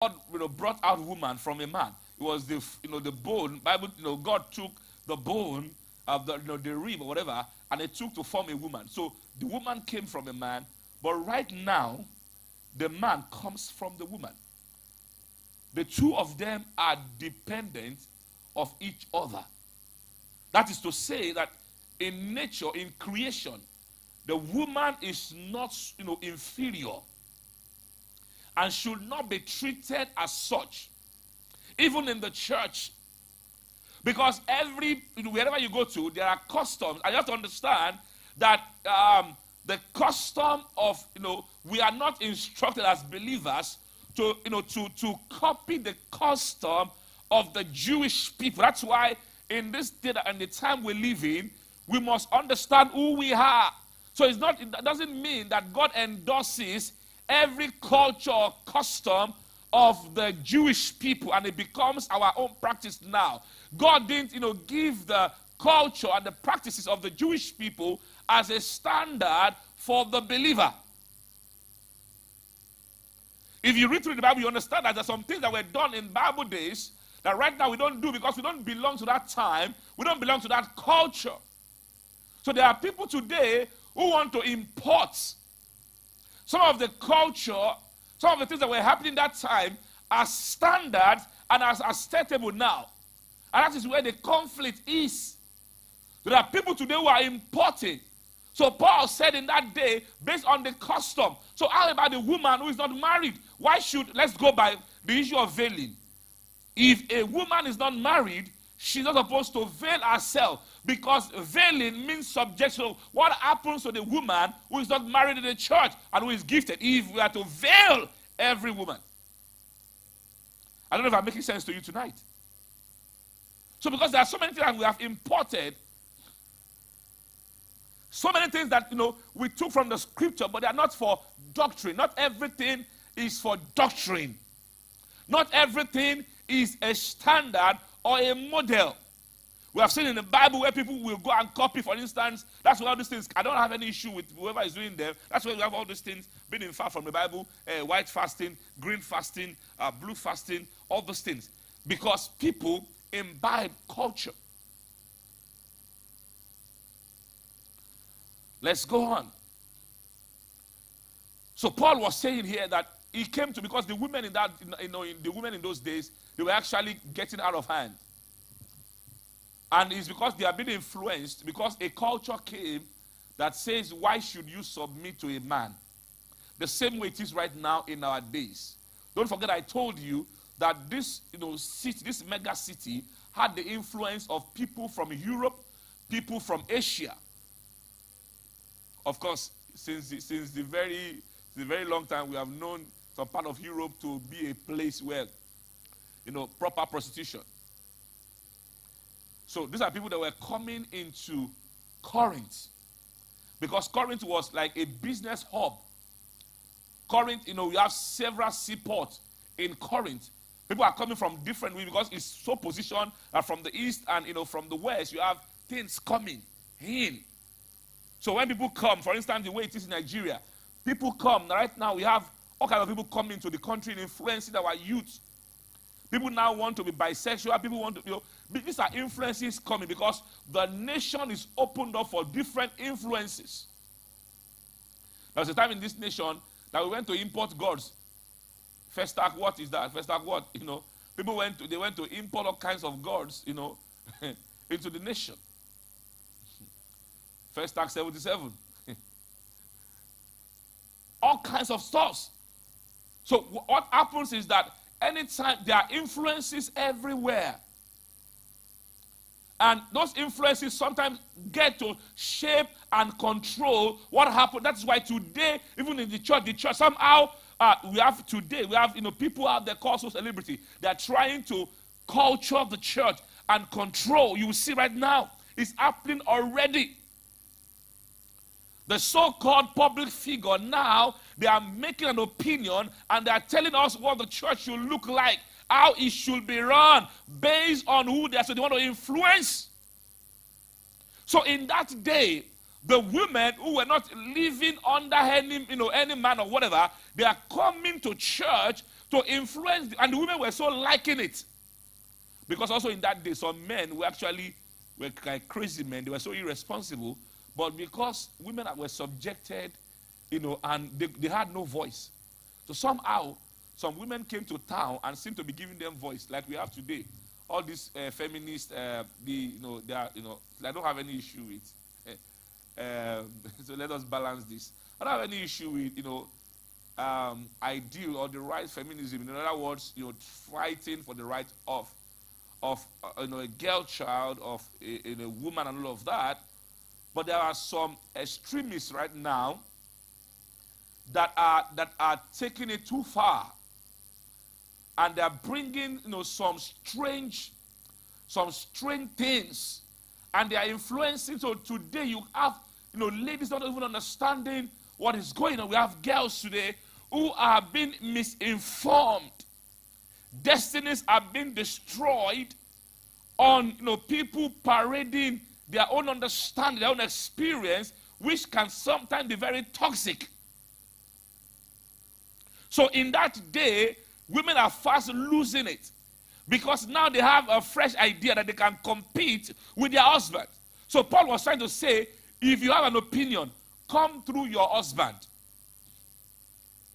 God, brought out woman from a man. It was the bone. Bible, God took the bone of the rib or whatever, and it took to form a woman. So the woman came from a man, but right now, the man comes from the woman. The two of them are dependent of each other. That is to say that in nature, in creation, the woman is not, inferior and should not be treated as such, even in the church. Because wherever you go to, there are customs. And you have to understand that the custom of, we are not instructed as believers to copy the custom of the Jewish people. That's why in this day and the time we live in, we must understand who we are. So it doesn't mean that God endorses every culture or custom of the Jewish people and it becomes our own practice now. God didn't, give the culture and the practices of the Jewish people as a standard for the believer. If you read through the Bible, you understand that there are some things that were done in Bible days that right now we don't do because we don't belong to that time. We don't belong to that culture. So there are people today who want to import some of the culture, some of the things that were happening that time as standard and as acceptable now. And that is where the conflict is. There are people today who are importing. So Paul said in that day, based on the custom. So how about the woman who is not married? Let's go by the issue of veiling. If a woman is not married, she's not supposed to veil herself because veiling means subjection. So what happens to the woman who is not married in the church and who is gifted if we are to veil every woman? I don't know if I'm making sense to you tonight. So because there are so many things that we have imported, so many things that, we took from the scripture, but they are not for doctrine. Not everything is for doctrine. Not everything is a standard or a model. We have seen in the Bible where people will go and copy, for instance. That's why all these things, I don't have any issue with whoever is doing them. That's why we have all these things being far from the Bible, white fasting, green fasting, blue fasting, all those things. Because people imbibe culture. Let's go on. So Paul was saying here that he came to, because the women the women in those days, they were actually getting out of hand. And it's because they are being influenced, because a culture came that says, why should you submit to a man? The same way it is right now in our days. Don't forget I told you that this, city, this mega city had the influence of people from Europe, people from Asia. Of course, since the very long time, we have known some part of Europe to be a place where, proper prostitution. So these are people that were coming into Corinth, because Corinth was like a business hub. Corinth, we have several seaports in Corinth. People are coming from different ways because it's so positioned that from the east and from the west, you have things coming in. So when people come, for instance, the way it is in Nigeria, people come. Right now we have all kinds of people coming to the country and influencing our youth. People now want to be bisexual. People want to, these are influences coming because the nation is opened up for different influences. There was a time in this nation that we went to import gods. Festac, what is that? Festac, what? People went to import all kinds of gods, into the nation. Festac 77. All kinds of stuff. So what happens is that anytime there are influences everywhere. And those influences sometimes get to shape and control what happens. That's why today, even in the church somehow, we have people out there called social celebrity. They are trying to culture the church and control. You will see right now, it's happening already. The so-called public figure now, they are making an opinion and they are telling us what the church should look like, how it should be run, based on who they are. So they want to influence. So in that day, the women who were not living under any man or whatever, they are coming to church to influence, and the women were so liking it. Because also in that day, some men were like crazy men. They were so irresponsible. But because women were subjected, and they had no voice. So somehow, some women came to town and seemed to be giving them voice, like we have today. All these feminists, I don't have any issue with. So let us balance this. I don't have any issue with, ideal or the right feminism. In other words, fighting for the right of a girl child, of a woman, and all of that. But there are some extremists right now that are taking it too far, and they are bringing some strange things, and they are influencing. So today you have ladies not even understanding what is going on. We have girls today who are being misinformed. Destinies are being destroyed on people parading their own understanding, their own experience, which can sometimes be very toxic. So in that day, women are fast losing it, because now they have a fresh idea that they can compete with their husband. So Paul was trying to say, if you have an opinion, come through your husband.